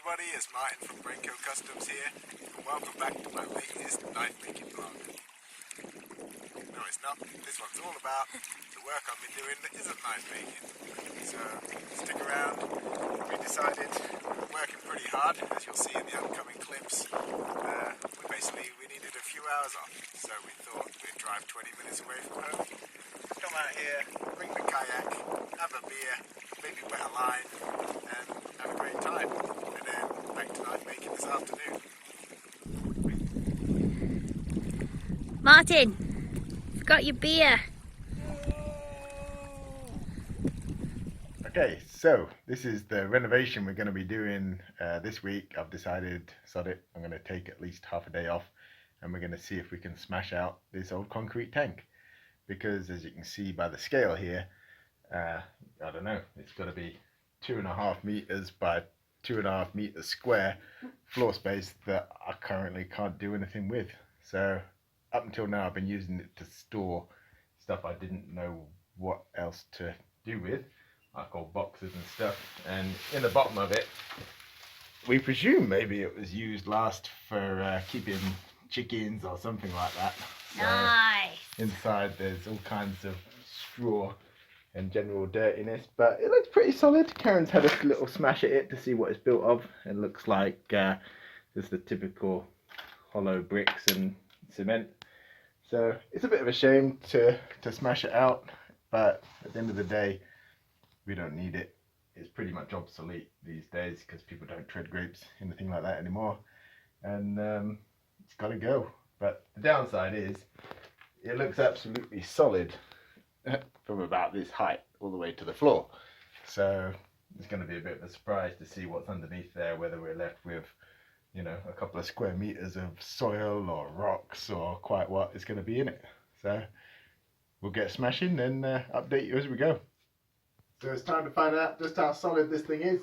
everybody, it's Martin from Branco Customs here, and welcome back to my latest knife making vlog. No, it's not. This one's all about the work I've been doing that isn't knife making. So, stick around. We decided we're working pretty hard, as you'll see in the upcoming clips. We needed a few hours off, so we thought we'd drive 20 minutes away from home. Come out here, bring the kayak, have a beer, maybe wet a line, and have a great time. And then back to knife making this afternoon. Martin, forgot your beer. Okay, so this is the renovation we're going to be doing this week. I've decided, sod it, I'm going to take at least half a day off and we're going to see if we can smash out this old concrete tank. Because as you can see by the scale here, I don't know, it's got to be 2.5 meters by 2.5 meters square floor space that I currently can't do anything with. So up until now I've been using it to store stuff I didn't know what else to do with, like old boxes and stuff. And in the bottom of it, we presume maybe it was used last for keeping chickens or something like that. So Nice. inside there's all kinds of straw and general dirtiness, but it looks pretty solid. Karen's had a little smash at it to see what it's built of. It looks like just the typical hollow bricks and cement. So it's a bit of a shame to smash it out, but at the end of the day, we don't need it. It's pretty much obsolete these days because people don't tread grapes, anything like that anymore. And it's got to go. But the downside is it looks absolutely solid from about this height all the way to the floor. So it's going to be a bit of a surprise to see what's underneath there, whether we're left with, you know, a couple of square meters of soil or rocks or quite what is going to be in it. So we'll get smashing and update you as we go. So it's time to find out just how solid this thing is.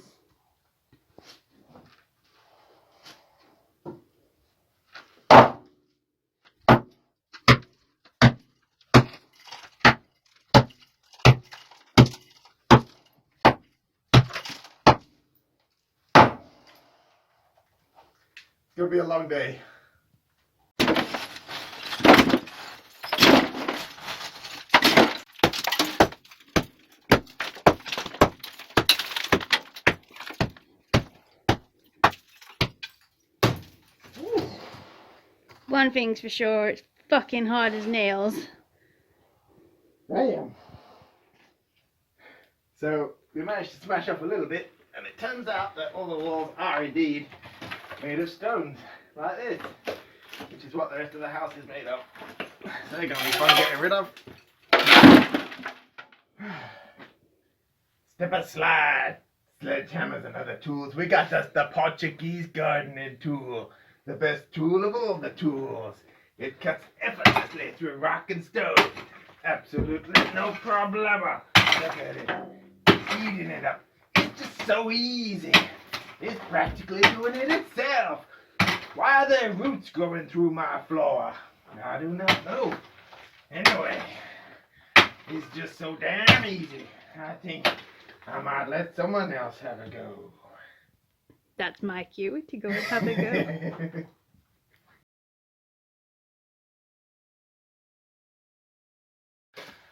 It's gonna be a long day. One thing's for sure, it's fucking hard as nails. Damn. So we managed to smash up a little bit, and it turns out that all the walls are indeed made of stones, like this, which is what the rest of the house is made of. So they're going to be fun getting rid of. Step aside, sledgehammers and other tools. We got us the Portuguese gardening tool, the best tool of all the tools. It cuts effortlessly through rock and stone. Absolutely no problema. Look at it, eating it up. It's just so easy. It's practically doing it itself. Why are there roots growing through my floor? I do not know. Anyway, it's just so damn easy. I think I might let someone else have a go. That's my cue to go and have a go.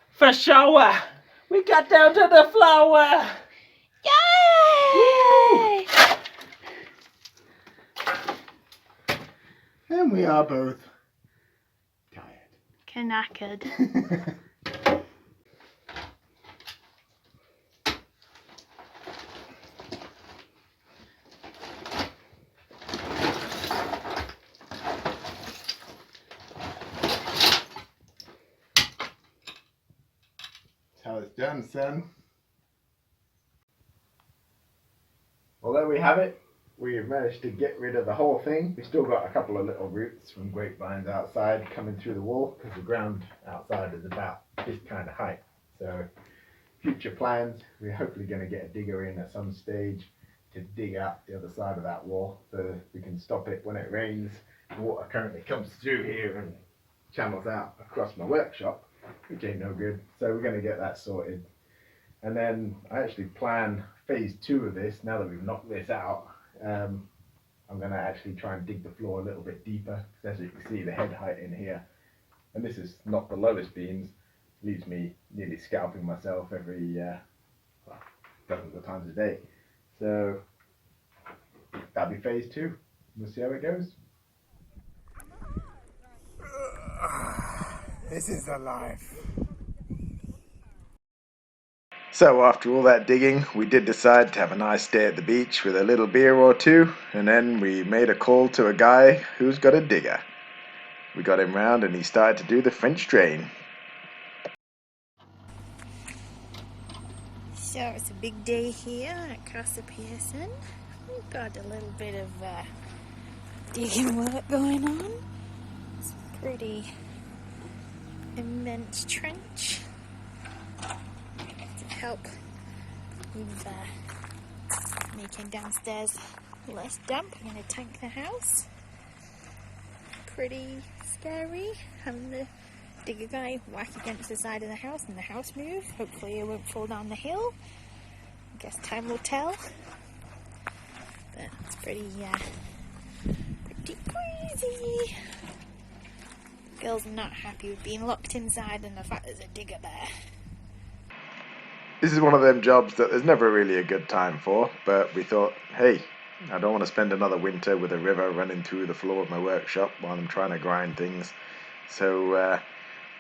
For sure. We got down to the floor. Yay! And we are both tired. Knackered. That's how it's done, son. Well, there we have it. We've managed to get rid of the whole thing. We've still got a couple of little roots from grapevines outside coming through the wall because the ground outside is about this kind of height. So future plans, we're hopefully going to get a digger in at some stage to dig out the other side of that wall so we can stop it when it rains. Water currently comes through here and channels out across my workshop, which ain't no good. So we're going to get that sorted. And then I actually plan phase 2 of this, now that we've knocked this out, I'm going to actually try and dig the floor a little bit deeper, because as you can see, the head height in here, and this is not the lowest beams, leaves me nearly scalping myself every dozens of times a day. So that'll be phase 2. We'll see how it goes. This is the life. So after all that digging, we did decide to have a nice day at the beach with a little beer or two, and then we made a call to a guy who's got a digger. We got him round and he started to do the French drain. So it's a big day here at Casa Pearson. We've got a little bit of digging work going on. It's a pretty immense trench to help with making downstairs less damp. I'm going to tank the house. Pretty scary having the digger guy whack against the side of the house and the house move. Hopefully it won't fall down the hill. I guess time will tell. But it's pretty crazy. Girls are not happy with being locked inside and the fact there's a digger there. This is one of them jobs that there's never really a good time for, but we thought, hey, I don't want to spend another winter with a river running through the floor of my workshop while I'm trying to grind things. So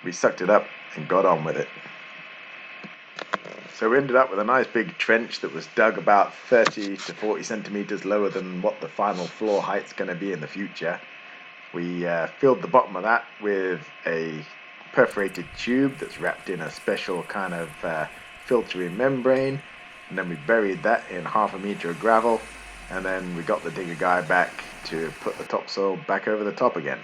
we sucked it up and got on with it. So we ended up with a nice big trench that was dug about 30 to 40 centimeters lower than what the final floor height's going to be in the future. We filled the bottom of that with a perforated tube that's wrapped in a special kind of filtering membrane, and then we buried that in 1/2 meter of gravel, and then we got the digger guy back to put the topsoil back over the top again.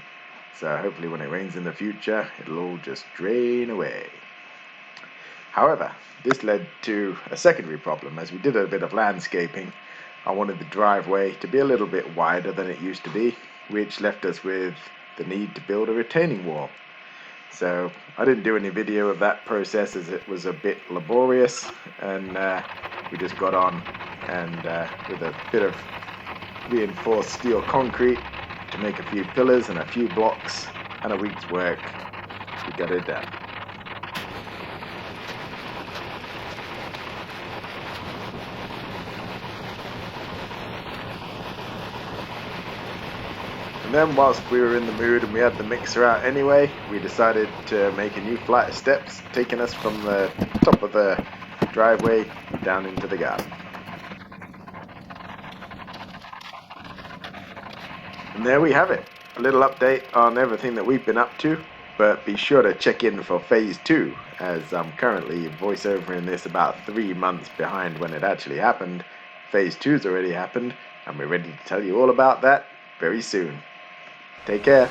So hopefully when it rains in the future, it'll all just drain away. However, this led to a secondary problem. As we did a bit of landscaping, I wanted the driveway to be a little bit wider than it used to be, which left us with the need to build a retaining wall. So I didn't do any video of that process as it was a bit laborious, and we just got on and with a bit of reinforced steel concrete to make a few pillars and a few blocks and a week's work, we got it done. And then whilst we were in the mood and we had the mixer out anyway, we decided to make a new flight of steps, taking us from the top of the driveway down into the garden. And there we have it, a little update on everything that we've been up to, but be sure to check in for phase 2, as I'm currently voiceovering this about 3 months behind when it actually happened. Phase 2's already happened, and we're ready to tell you all about that very soon. Take care.